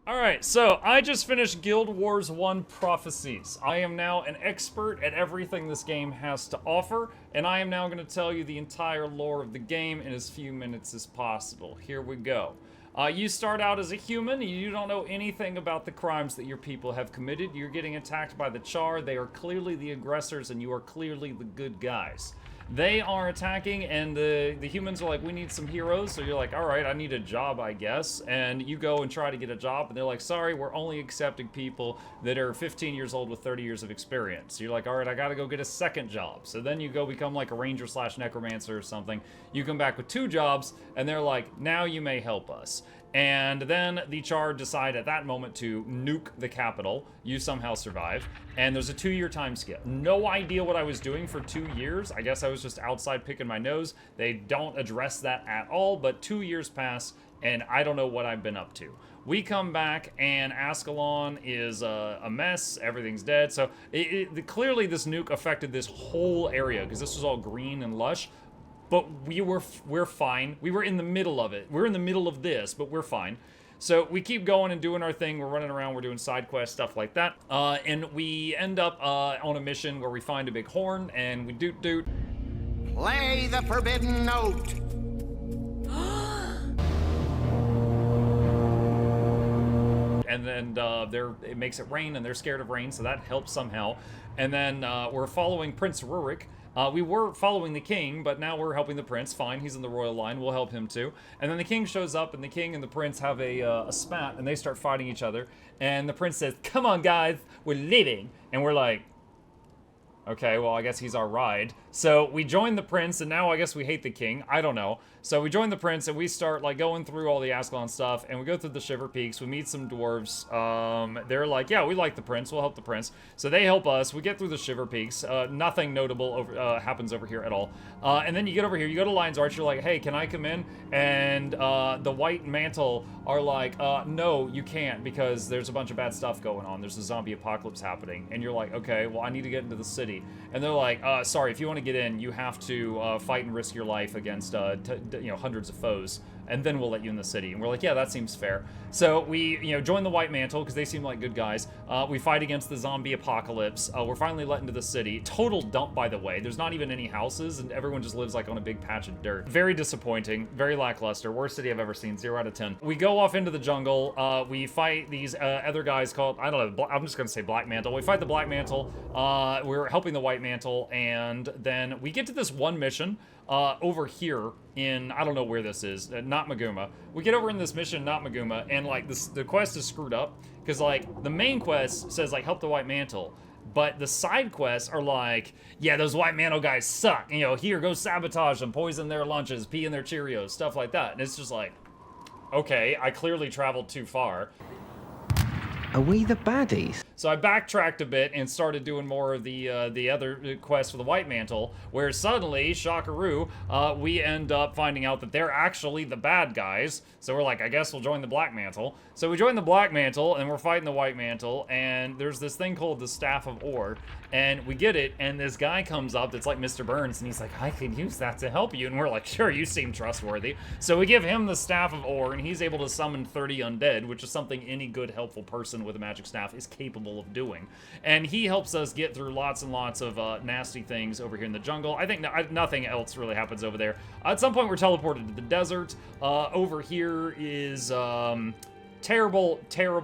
Alright, so I just finished Guild Wars 1 Prophecies. I am now an expert at everything this game has to offer, and I am now going to tell you the entire lore of the game in as few minutes as possible. Here we go. You start out as a human, you don't know anything about the crimes that your people have committed. You're getting attacked by the Char, they are clearly the aggressors, and you are clearly the good guys. They are attacking, and the humans are like, we need some heroes. So you're like, all right, I need a job, I guess. And you go and try to get a job, and they're like, sorry, we're only accepting people that are 15 years old with 30 years of experience. So you're like, all right, I gotta go get a second job. So then you go become like a ranger / necromancer or something. You come back with 2 jobs, and they're like, now you may help us. And then the Char decide at that moment to nuke the capital. You somehow survive. And there's a 2-year time skip. No idea what I was doing for 2 years. I guess I was just outside picking my nose. They don't address that at all, but 2 years pass, and I don't know what I've been up to. We come back, and Ascalon is a mess. Everything's dead. So clearly this nuke affected this whole area, because this was all green and lush. But we're fine. We were in the middle of it. We're in the middle of this, but we're fine. So we keep going and doing our thing. We're running around. We're doing side quests, stuff like that. And we end up on a mission where we find a big horn, and we doot. Play the forbidden note. And then it makes it rain, and they're scared of rain, so that helps somehow. And then we're following Prince Rurik. We were following the king, but now we're helping the prince. Fine, he's in the royal line. We'll help him too. And then the king shows up, and the king and the prince have a spat, and they start fighting each other. And the prince says, "Come on, guys, we're leaving." And we're like, okay, well, I guess he's our ride. So we join the prince, and now I guess we hate the king. I don't know. So we join the prince, and we start, like, going through all the Ascalon stuff, and we go through the Shiver Peaks. We meet some dwarves. They're like, yeah, we like the prince. We'll help the prince. So they help us. We get through the Shiver Peaks. Nothing notable happens over here at all. And then you get over here. You go to Lion's Arch. You're like, hey, can I come in? And the White Mantle are like, no, you can't, because there's a bunch of bad stuff going on. There's a zombie apocalypse happening. And you're like, okay, well, I need to get into the city. And they're like, sorry, if you want to get in, you have to fight and risk your life against hundreds of foes, and then we'll let you in the city. And we're like, yeah, that seems fair. So we join the White Mantle because they seem like good guys. We fight against the zombie apocalypse. We're finally let into the city. Total dump, by the way. There's not even any houses, and everyone just lives like on a big patch of dirt. Very disappointing, very lackluster. Worst city I've ever seen. 0 out of 10. We go off into the jungle. We fight these other guys called, I don't know, I'm just gonna say Black Mantle. We fight the Black Mantle. We're helping the White Mantle, and then we get to this one mission over here in, I don't know where this is, not Maguma. We get over in this mission, not Maguma, and like the quest is screwed up, because like the main quest says like help the White Mantle, but the side quests are like, yeah, those White Mantle guys suck, here, go sabotage them, poison their lunches, pee in their Cheerios, stuff like that. And it's just like, okay, I clearly traveled too far. Are we the baddies? So I backtracked a bit and started doing more of the other quests for the White Mantle, where suddenly, shockaroo, we end up finding out that they're actually the bad guys. So we're like, I guess we'll join the Black Mantle. So we join the Black Mantle, and we're fighting the White Mantle, and there's this thing called the Staff of Ore, and we get it, and this guy comes up that's like Mr. Burns, and he's like, I could use that to help you. And we're like, sure, you seem trustworthy. So we give him the Staff of Ore, and he's able to summon 30 undead, which is something any good, helpful person with a magic staff is capable of doing. And he helps us get through lots and lots of nasty things over here in the jungle. I think nothing else really happens over there. At some point, we're teleported to the desert. Over here is terrible.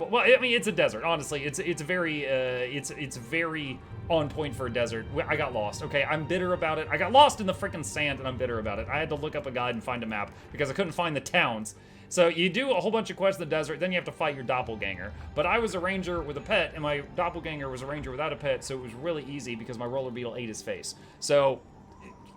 Well, I mean, it's a desert. Honestly, it's very on point for a desert. I got lost. Okay, I'm bitter about it. I got lost in the freaking sand, and I'm bitter about it. I had to look up a guide and find a map because I couldn't find the towns. So you do a whole bunch of quests in the desert, then you have to fight your doppelganger. But I was a ranger with a pet, and my doppelganger was a ranger without a pet, so it was really easy because my roller beetle ate his face. So,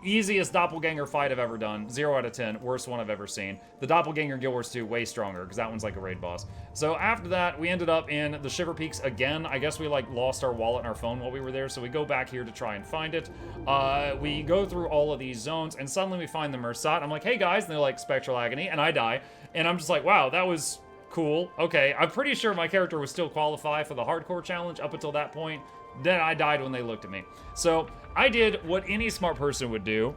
easiest doppelganger fight I've ever done. 0 out of 10. Worst one I've ever seen. The doppelganger in Guild Wars 2, way stronger, because that one's like a raid boss. So after that, we ended up in the Shiver Peaks again. I guess we like lost our wallet and our phone while we were there, so we go back here to try and find it. We go through all of these zones, and suddenly we find the Mursaat. I'm like, hey guys, and they're like, spectral agony, and I die. And I'm just like, wow, that was Cool. Okay, I'm pretty sure my character would still qualify for the hardcore challenge up until that point. Then I died when they looked at me. So I did what any smart person would do.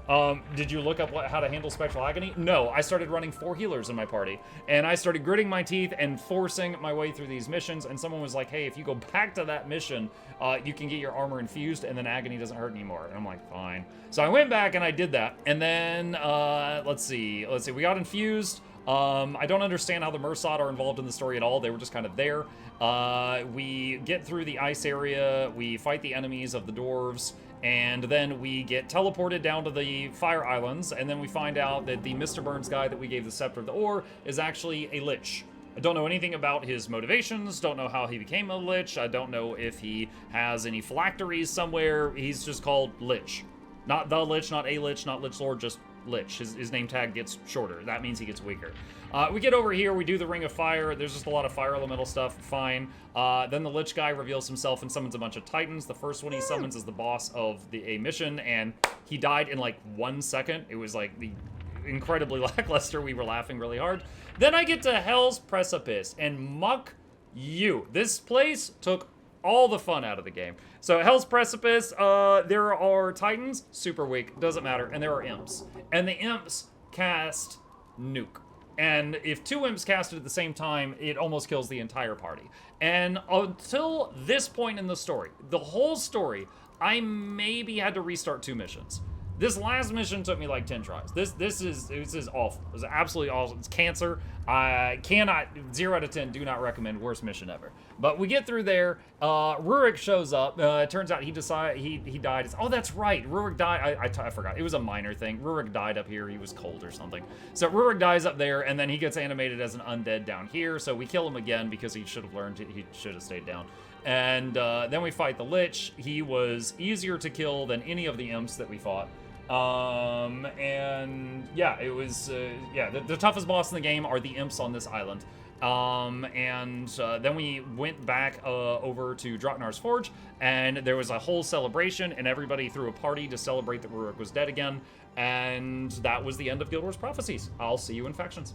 Did you look up how to handle Spectral Agony? No, I started running 4 healers in my party. And I started gritting my teeth and forcing my way through these missions. And someone was like, hey, if you go back to that mission, you can get your armor infused and then Agony doesn't hurt anymore. And I'm like, fine. So I went back and I did that. And then, let's see, we got infused. I don't understand how the Mursaat are involved in the story at all. They were just kind of there. We get through the ice area, we fight the enemies of the dwarves, and then we get teleported down to the Fire Islands, and then we find out that the Mr. Burns guy that we gave the Scepter of the Ore is actually a Lich. I don't know anything about his motivations, don't know how he became a Lich, I don't know if he has any phylacteries somewhere. He's just called Lich. Not the Lich, not a Lich, not Lich Lord, just Lich. His name tag gets shorter. That means he gets weaker. We get over here, we do the Ring of Fire. There's just a lot of fire elemental stuff, fine. Then the Lich guy reveals himself and summons a bunch of Titans. The first one he summons is the boss of a mission, and he died in like 1 second. It was like incredibly lackluster. We were laughing really hard. Then I get to Hell's Precipice, and muck you. This place took all the fun out of the game. So Hell's Precipice, there are Titans, super weak, doesn't matter, and there are Imps. And the Imps cast Nuke. And if 2 Imps cast it at the same time, it almost kills the entire party. And until this point in the story, the whole story, I maybe had to restart 2 missions. This last mission took me like 10 tries. This is awful. It's absolutely awful. It's cancer. I cannot, 0 out of 10, do not recommend, worst mission ever. But we get through there. Rurik shows up. It turns out he died. Oh, that's right. Rurik died. I forgot. It was a minor thing. Rurik died up here. He was cold or something. So Rurik dies up there, and then he gets animated as an undead down here. So we kill him again because he should have learned. He should have stayed down. And then we fight the Lich. He was easier to kill than any of the Imps that we fought. And yeah, it was, the toughest boss in the game are the Imps on this island. Then we went back over to Draknar's Forge, and there was a whole celebration, and everybody threw a party to celebrate that Rurik was dead again. And that was the end of Guild Wars Prophecies. I'll see you in Factions.